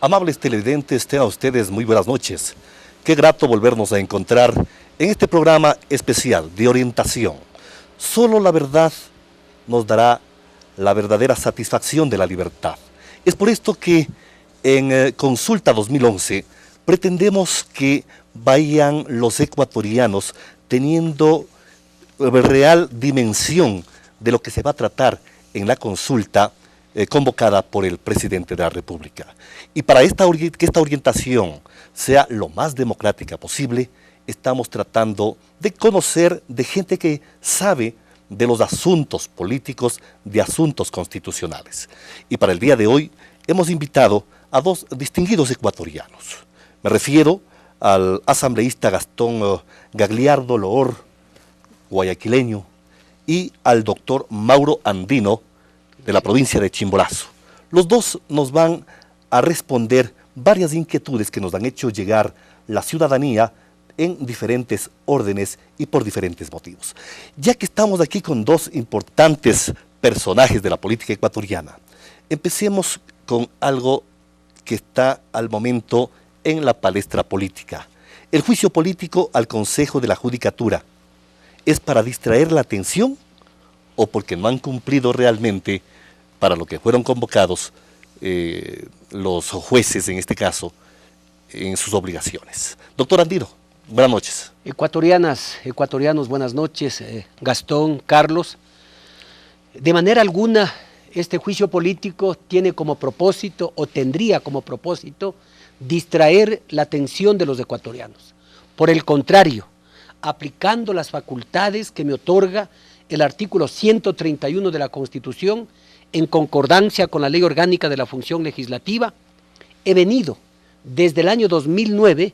Amables televidentes, tengan ustedes muy buenas noches. Qué grato volvernos a encontrar en este programa especial de orientación. Solo la verdad nos dará la verdadera satisfacción de la libertad. Es por esto que en Consulta 2011 pretendemos que vayan los ecuatorianos teniendo real dimensión de lo que se va a tratar en la consulta convocada por el presidente de la República. Y para que esta orientación sea lo más democrática posible, estamos tratando de conocer de gente que sabe de los asuntos políticos, de asuntos constitucionales. Y para el día de hoy hemos invitado a dos distinguidos ecuatorianos. Me refiero al asambleísta Gastón Gagliardo Loor, guayaquileño, y al doctor Mauro Andino, de la provincia de Chimborazo. Los dos nos van a responder varias inquietudes que nos han hecho llegar la ciudadanía en diferentes órdenes y por diferentes motivos. Ya que estamos aquí con dos importantes personajes de la política ecuatoriana, empecemos con algo que está al momento en la palestra política. El juicio político al Consejo de la Judicatura, ¿es para distraer la atención o porque no han cumplido realmente para lo que fueron convocados los jueces, en este caso, en sus obligaciones? Doctor Andino, buenas noches. Ecuatorianas, ecuatorianos, buenas noches. Gastón, Carlos. De manera alguna, este juicio político tiene como propósito, o tendría como propósito, distraer la atención de los ecuatorianos. Por el contrario, aplicando las facultades que me otorga el artículo 131 de la Constitución, en concordancia con la Ley Orgánica de la Función Legislativa, he venido desde el año 2009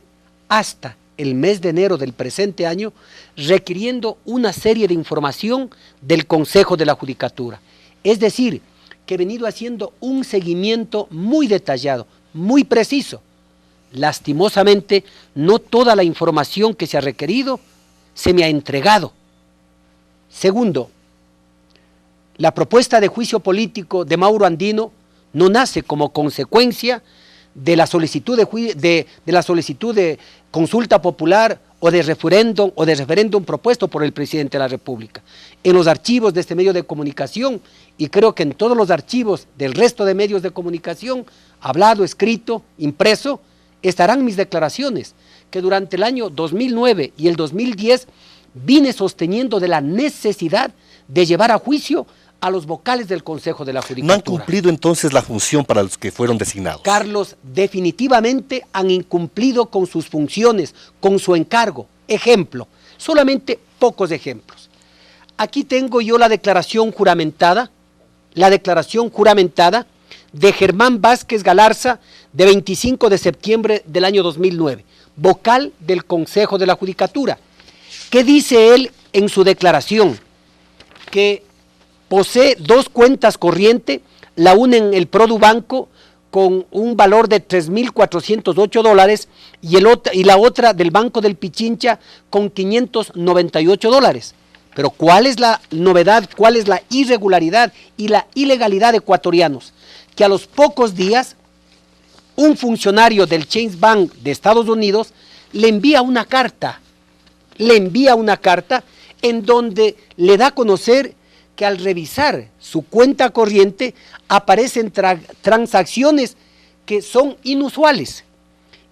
hasta el mes de enero del presente año requiriendo una serie de información del Consejo de la Judicatura. Es decir, que he venido haciendo un seguimiento muy detallado, muy preciso. Lastimosamente, no toda la información que se ha requerido se me ha entregado. Segundo, la propuesta de juicio político de Mauro Andino no nace como consecuencia de la solicitud de consulta popular o de referéndum propuesto por el presidente de la República. En los archivos de este medio de comunicación, y creo que en todos los archivos del resto de medios de comunicación, hablado, escrito, impreso, estarán mis declaraciones, que durante el año 2009 y el 2010 vine sosteniendo de la necesidad de llevar a juicio a los vocales del Consejo de la Judicatura. ¿No han cumplido entonces la función para los que fueron designados? Carlos, definitivamente han incumplido con sus funciones, con su encargo. Ejemplo, solamente pocos ejemplos. Aquí tengo yo la declaración juramentada de Germán Vázquez Galarza, de 25 de septiembre del año 2009, vocal del Consejo de la Judicatura. ¿Qué dice él en su declaración? Que posee dos cuentas corrientes, la una en el Produbanco con un valor de $3,408 y la otra del Banco del Pichincha con $598. Pero ¿cuál es la novedad, cuál es la irregularidad y la ilegalidad de ecuatorianos? Que a los pocos días un funcionario del Chase Bank de Estados Unidos le envía una carta en donde le da a conocer que al revisar su cuenta corriente aparecen transacciones que son inusuales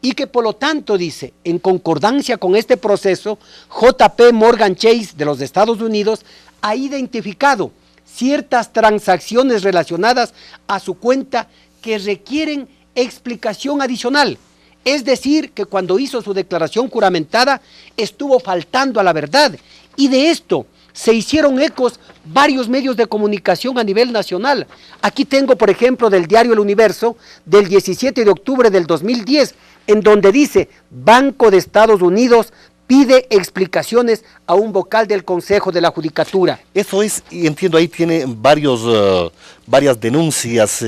y que por lo tanto, dice, en concordancia con este proceso, JP Morgan Chase de los Estados Unidos ha identificado ciertas transacciones relacionadas a su cuenta que requieren explicación adicional. Es decir, que cuando hizo su declaración juramentada estuvo faltando a la verdad, y de esto se hicieron ecos varios medios de comunicación a nivel nacional. Aquí tengo, por ejemplo, del diario El Universo, del 17 de octubre del 2010, en donde dice: Banco de Estados Unidos pide explicaciones a un vocal del Consejo de la Judicatura. Eso es, y entiendo, ahí tiene varias denuncias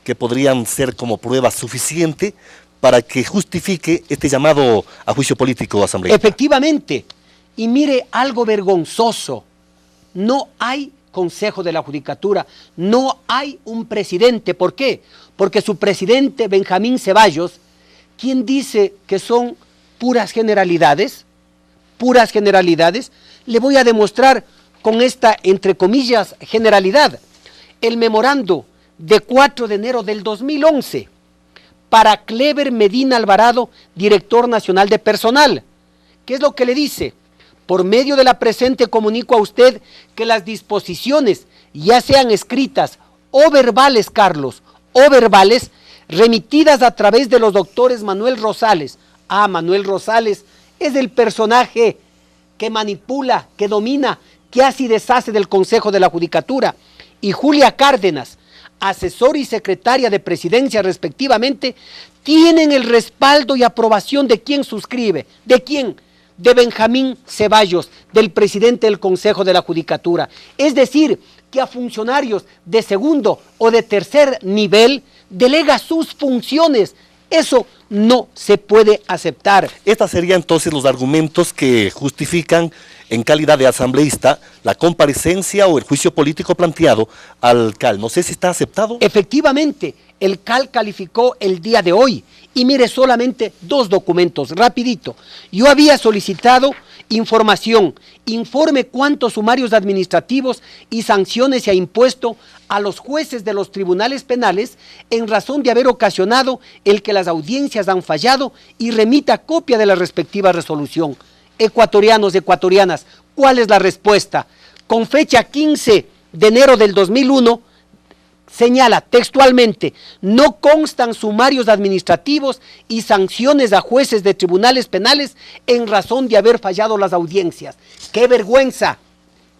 que podrían ser como prueba suficiente para que justifique este llamado a juicio político, asambleísta. Efectivamente. Y mire, algo vergonzoso, no hay Consejo de la Judicatura, no hay un presidente. ¿Por qué? porque su presidente Benjamín Ceballos, quien dice que son puras generalidades, le voy a demostrar con esta, entre comillas, generalidad. El memorando de 4 de enero del 2011 para Clever Medina Alvarado, director nacional de personal. ¿Qué es lo que le dice? Por medio de la presente comunico a usted que las disposiciones, ya sean escritas o verbales, Carlos, o verbales, remitidas a través de los doctores Manuel Rosales. Manuel Rosales es el personaje que manipula, que domina, que hace y deshace del Consejo de la Judicatura. Y Julia Cárdenas, asesor y secretaria de presidencia respectivamente, tienen el respaldo y aprobación de quien suscribe. ¿De quién? De Benjamín Ceballos, del presidente del Consejo de la Judicatura. Es decir, que a funcionarios de segundo o de tercer nivel delega sus funciones. Eso no se puede aceptar. Estos serían entonces los argumentos que justifican, en calidad de asambleísta, la comparecencia o el juicio político planteado al CAL. No sé si está aceptado. Efectivamente, el CAL calificó el día de hoy. Y mire, solamente 2 documentos, rapidito. Yo había solicitado información, informe cuántos sumarios administrativos y sanciones se ha impuesto a los jueces de los tribunales penales en razón de haber ocasionado el que las audiencias han fallado, y remita copia de la respectiva resolución. Ecuatorianos, ecuatorianas, ¿cuál es la respuesta? Con fecha 15 de enero del 2001, señala textualmente: no constan sumarios administrativos y sanciones a jueces de tribunales penales en razón de haber fallado las audiencias. ¡Qué vergüenza!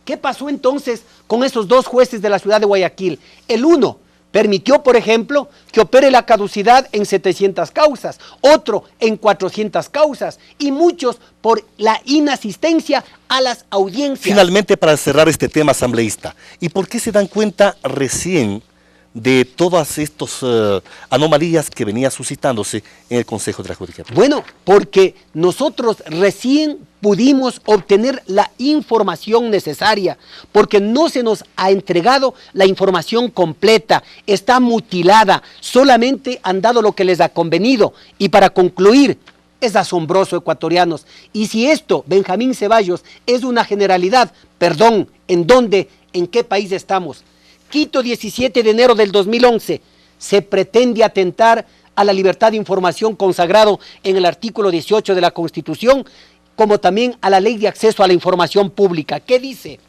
¿Qué pasó entonces con esos 2 jueces de la ciudad de Guayaquil? El uno permitió, por ejemplo, que opere la caducidad en 700 causas, otro en 400 causas, y muchos por la inasistencia a las audiencias. Finalmente, para cerrar este tema asambleísta, ¿y por qué se dan cuenta recién de todas estas anomalías que venía suscitándose en el Consejo de la Judicatura? Bueno, porque nosotros recién pudimos obtener la información necesaria, porque no se nos ha entregado la información completa, está mutilada, solamente han dado lo que les ha convenido. Y para concluir, es asombroso, ecuatorianos, y si esto, Benjamín Ceballos, es una generalidad, perdón, ¿en dónde, en qué país estamos? Quito, 17 de enero del 2011, se pretende atentar a la libertad de información consagrado en el artículo 18 de la Constitución, como también a la Ley de Acceso a la Información Pública. ¿Qué dice?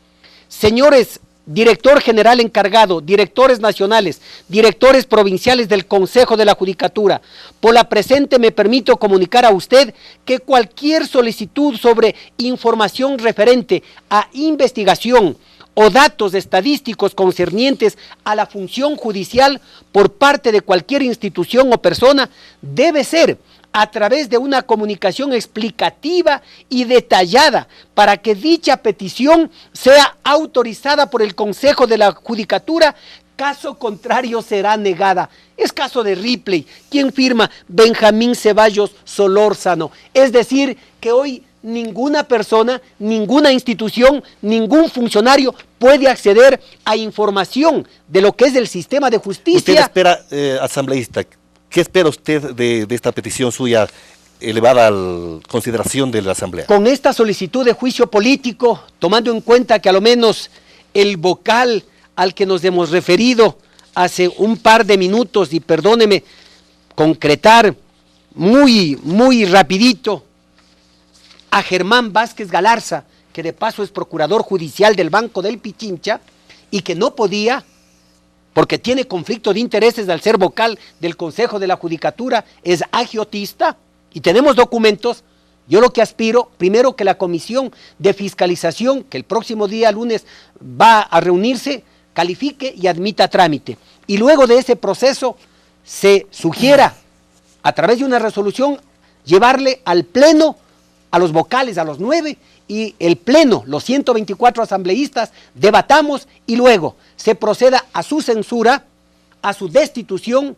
Señores, director general encargado, directores nacionales, directores provinciales del Consejo de la Judicatura, por la presente me permito comunicar a usted que cualquier solicitud sobre información referente a investigación o datos estadísticos concernientes a la función judicial por parte de cualquier institución o persona debe ser a través de una comunicación explicativa y detallada para que dicha petición sea autorizada por el Consejo de la Judicatura. Caso contrario será negada. Es caso de Ripley, quien firma Benjamín Ceballos Solórzano. Es decir, que hoy ninguna persona, ninguna institución, ningún funcionario puede acceder a información de lo que es el sistema de justicia. Usted espera, asambleísta, ¿qué espera usted de esta petición suya elevada a la consideración de la Asamblea? Con esta solicitud de juicio político, tomando en cuenta que a lo menos el vocal al que nos hemos referido hace un par de minutos, y perdóneme concretar muy rapidito, a Germán Vázquez Galarza, que de paso es procurador judicial del Banco del Pichincha, y que no podía, porque tiene conflicto de intereses al ser vocal del Consejo de la Judicatura, es agiotista, y tenemos documentos. Yo lo que aspiro, primero, que la Comisión de Fiscalización, que el próximo día lunes va a reunirse, califique y admita trámite. Y luego de ese proceso se sugiera, a través de una resolución, llevarle al Pleno, a los vocales, a los 9, y el Pleno, los 124 asambleístas, debatamos y luego se proceda a su censura, a su destitución,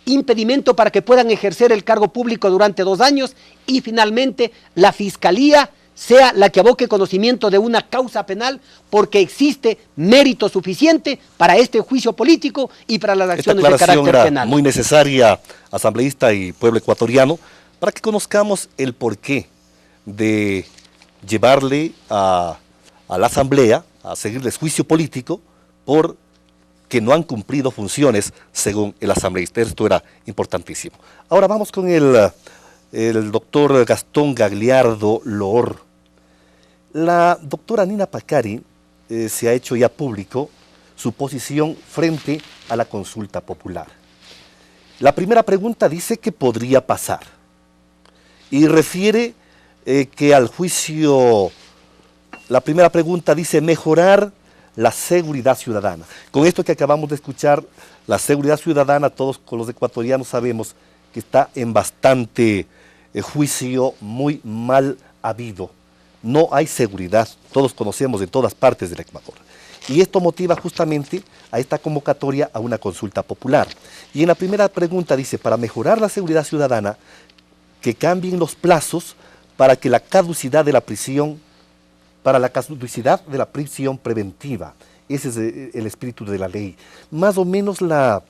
impedimento para que puedan ejercer el cargo público durante 2 años, y finalmente la Fiscalía sea la que aboque conocimiento de una causa penal porque existe mérito suficiente para este juicio político y para las acciones de carácter era penal. Muy necesaria, asambleísta y pueblo ecuatoriano, para que conozcamos el porqué de llevarle a la asamblea a seguirles juicio político por que no han cumplido funciones según el asambleísta. Esto era importantísimo. Ahora vamos con el doctor Gastón Gagliardo Loor. La doctora Nina Pacari se ha hecho ya público su posición frente a la consulta popular. La primera pregunta dice que podría pasar y refiere que al juicio, la primera pregunta dice mejorar la seguridad ciudadana. Con esto que acabamos de escuchar, la seguridad ciudadana, todos con los ecuatorianos sabemos que está en bastante juicio, muy mal habido. No hay seguridad, todos conocemos en todas partes del Ecuador. Y esto motiva justamente a esta convocatoria a una consulta popular. Y en la primera pregunta dice, para mejorar la seguridad ciudadana, que cambien los plazos para que la caducidad de la prisión, para la caducidad de la prisión preventiva. Ese es el espíritu de la ley. Más o menos la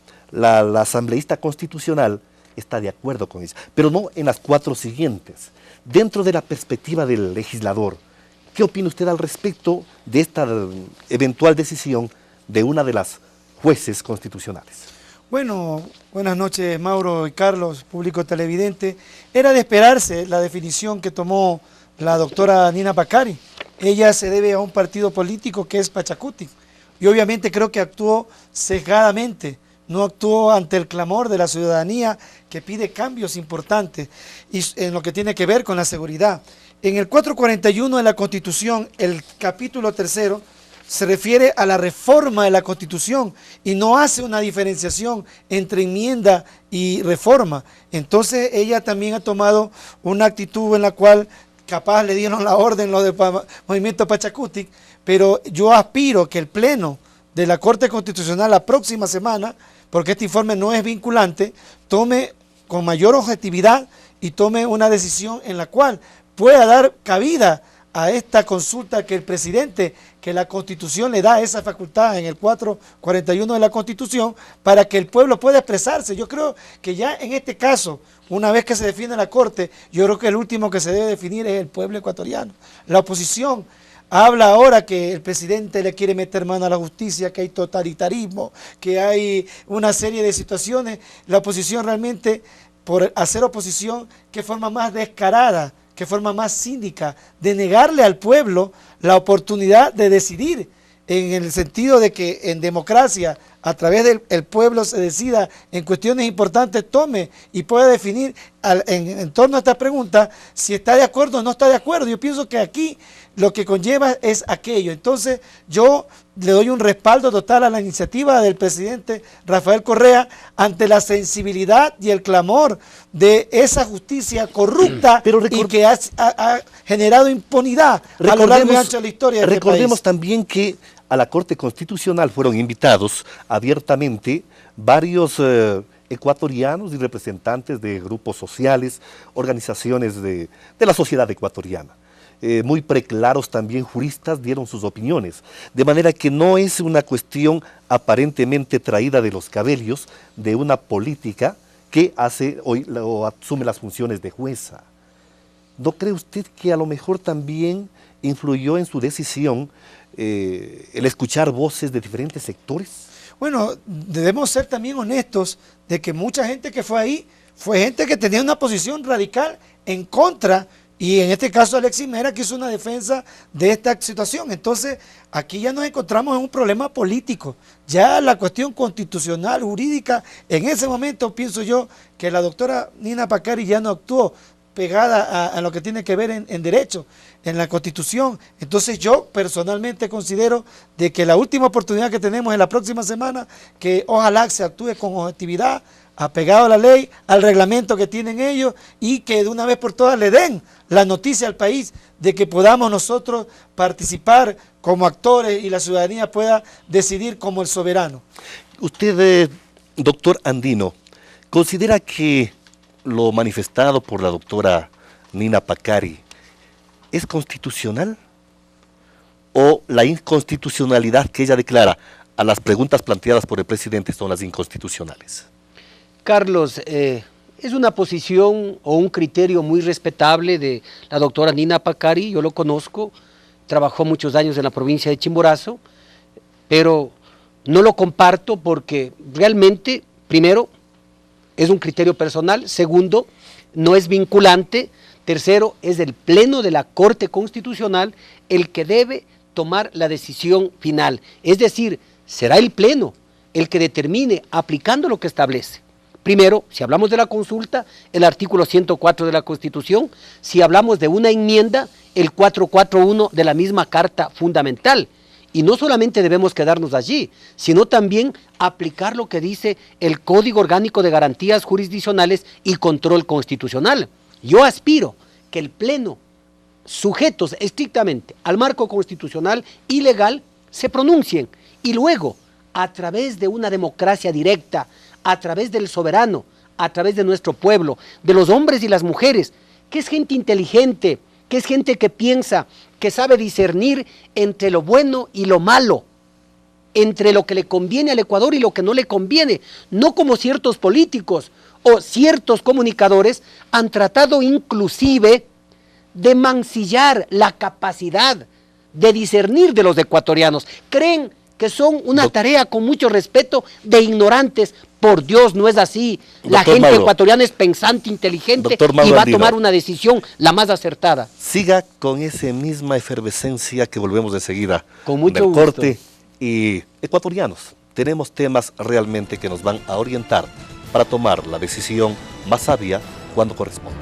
asambleísta constitucional está de acuerdo con eso, pero no en las 4 siguientes. Dentro de la perspectiva del legislador, ¿qué opina usted al respecto de esta eventual decisión de una de las jueces constitucionales? Bueno, buenas noches Mauro y Carlos, público televidente. Era de esperarse la definición que tomó la doctora Nina Pacari. Ella se debe a un partido político que es Pachacuti. Y obviamente creo que actuó sesgadamente, no actuó ante el clamor de la ciudadanía que pide cambios importantes y en lo que tiene que ver con la seguridad. En el 441 de la Constitución, el capítulo 3 se refiere a la reforma de la Constitución y no hace una diferenciación entre enmienda y reforma. Entonces ella también ha tomado una actitud en la cual capaz le dieron la orden los del Movimiento Pachacuti, pero yo aspiro que el Pleno de la Corte Constitucional la próxima semana, porque este informe no es vinculante, tome con mayor objetividad y tome una decisión en la cual pueda dar cabida a esta consulta que el presidente, que la Constitución le da esa facultad en el 441 de la Constitución, para que el pueblo pueda expresarse. Yo creo que ya en este caso, una vez que se define la Corte, yo creo que el último que se debe definir es el pueblo ecuatoriano. La oposición habla ahora que el presidente le quiere meter mano a la justicia, que hay totalitarismo, que hay una serie de situaciones. La oposición realmente, por hacer oposición, qué forma más descarada, qué forma más cínica de negarle al pueblo la oportunidad de decidir, en el sentido de que en democracia, a través del pueblo se decida en cuestiones importantes, tome y pueda definir en torno a esta pregunta si está de acuerdo o no está de acuerdo. Yo pienso que aquí lo que conlleva es aquello. Entonces yo le doy un respaldo total a la iniciativa del presidente Rafael Correa ante la sensibilidad y el clamor de esa justicia corrupta y que ha generado impunidad a lo largo y ancho de la historia de este país. Recordemos también que a la Corte Constitucional fueron invitados abiertamente varios ecuatorianos y representantes de grupos sociales, organizaciones de la sociedad ecuatoriana. Muy preclaros también juristas dieron sus opiniones, de manera que no es una cuestión aparentemente traída de los cabellos de una política que hace hoy o asume las funciones de jueza. ¿No cree usted que a lo mejor también influyó en su decisión el escuchar voces de diferentes sectores? Bueno, debemos ser también honestos de que mucha gente que fue ahí fue gente que tenía una posición radical en contra. Y en este caso Alexis Mera, que hizo una defensa de esta situación. Entonces, aquí ya nos encontramos en un problema político. Ya la cuestión constitucional, jurídica, en ese momento pienso yo que la doctora Nina Pacari ya no actuó pegada a lo que tiene que ver en derecho, en la Constitución. Entonces yo personalmente considero de que la última oportunidad que tenemos en la próxima semana, que ojalá se actúe con objetividad, apegado a la ley, al reglamento que tienen ellos, y que de una vez por todas le den la noticia al país de que podamos nosotros participar como actores y la ciudadanía pueda decidir como el soberano. Usted, doctor Andino, ¿considera que lo manifestado por la doctora Nina Pacari es constitucional o la inconstitucionalidad que ella declara a las preguntas planteadas por el presidente son las inconstitucionales? Carlos, es una posición o un criterio muy respetable de la doctora Nina Pacari, yo lo conozco, trabajó muchos años en la provincia de Chimborazo, pero no lo comparto porque realmente, primero, es un criterio personal, segundo, no es vinculante, tercero, es el Pleno de la Corte Constitucional el que debe tomar la decisión final, es decir, será el Pleno el que determine aplicando lo que establece. Primero, si hablamos de la consulta, el artículo 104 de la Constitución, si hablamos de una enmienda, el 441 de la misma Carta Fundamental. Y no solamente debemos quedarnos allí, sino también aplicar lo que dice el Código Orgánico de Garantías Jurisdiccionales y Control Constitucional. Yo aspiro que el Pleno, sujetos estrictamente al marco constitucional y legal, se pronuncien y luego, a través de una democracia directa, a través del soberano, a través de nuestro pueblo, de los hombres y las mujeres, que es gente inteligente, que es gente que piensa, que sabe discernir entre lo bueno y lo malo, entre lo que le conviene al Ecuador y lo que no le conviene, no como ciertos políticos o ciertos comunicadores han tratado inclusive de mancillar la capacidad de discernir de los ecuatorianos. Creen que son una tarea, con mucho respeto, de ignorantes. Por Dios, no es así. La gente ecuatoriana es pensante, inteligente y va a tomar una decisión la más acertada. Siga con esa misma efervescencia, que volvemos enseguida con mucho del gusto. Corte. Y ecuatorianos, tenemos temas realmente que nos van a orientar para tomar la decisión más sabia cuando corresponde.